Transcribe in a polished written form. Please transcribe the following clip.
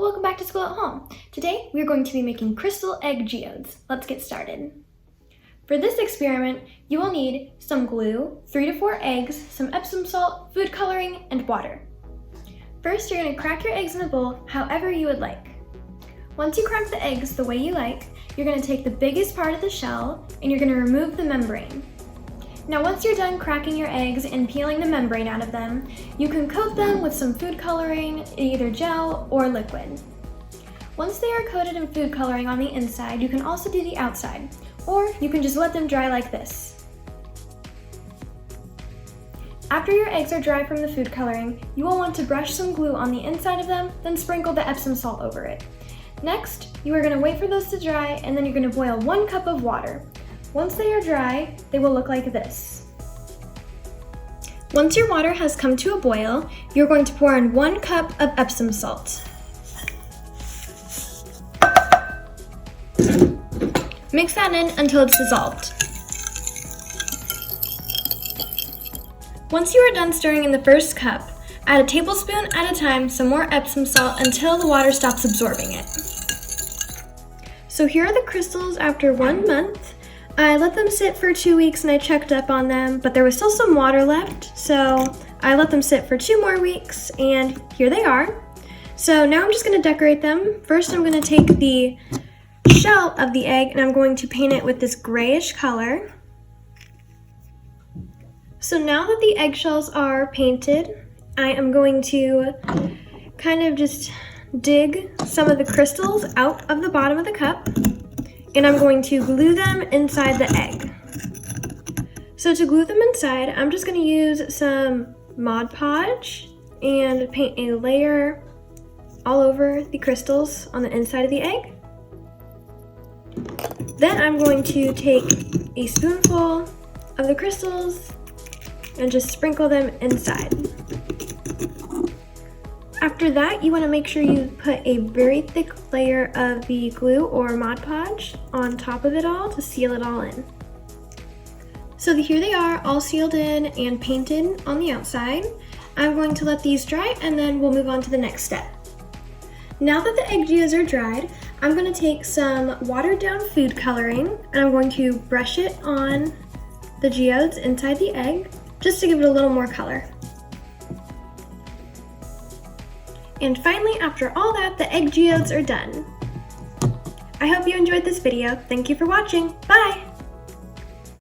welcome back to School at Home. Today we are going to be making crystal egg geodes. Let's get started. For this experiment, you will need some glue, 3 to 4 eggs, some Epsom salt, food coloring, and water. First, you're going to crack your eggs in a bowl however you would like. Once you crack the eggs the way you like, you're going to take the biggest part of the shell and you're going to remove the membrane. Now once you're done cracking your eggs and peeling the membrane out of them, you can coat them with some food coloring, either gel or liquid. Once they are coated in food coloring on the inside, you can also do the outside, or you can just let them dry like this. After your eggs are dry from the food coloring, you will want to brush some glue on the inside of them, then sprinkle the Epsom salt over it. Next, you are going to wait for those to dry, and then you're going to boil 1 cup of water. Once they are dry, they will look like this. Once your water has come to a boil, you're going to pour in 1 cup of Epsom salt. Mix that in until it's dissolved. Once you are done stirring in the first cup, add a tablespoon at a time some more Epsom salt until the water stops absorbing it. So here are the crystals after 1 month. I let them sit for 2 weeks and I checked up on them, but there was still some water left, so I let them sit for 2 more weeks, and here they are. So now I'm just going to decorate them. First I'm going to take the shell of the egg and I'm going to paint it with this grayish color. So now that the eggshells are painted, I am going to kind of just dig some of the crystals out of the bottom of the cup. And I'm going to glue them inside the egg. So to glue them inside, I'm just going to use some Mod Podge and paint a layer all over the crystals on the inside of the egg. Then I'm going to take a spoonful of the crystals and just sprinkle them inside. After that, you want to make sure you put a very thick layer of the glue or Mod Podge on top of it all to seal it all in. So here they are, all sealed in and painted on the outside. I'm going to let these dry and then we'll move on to the next step. Now that the egg geodes are dried, I'm going to take some watered down food coloring and I'm going to brush it on the geodes inside the egg just to give it a little more color. And finally, after all that, the egg geodes are done. I hope you enjoyed this video. Thank you for watching. Bye!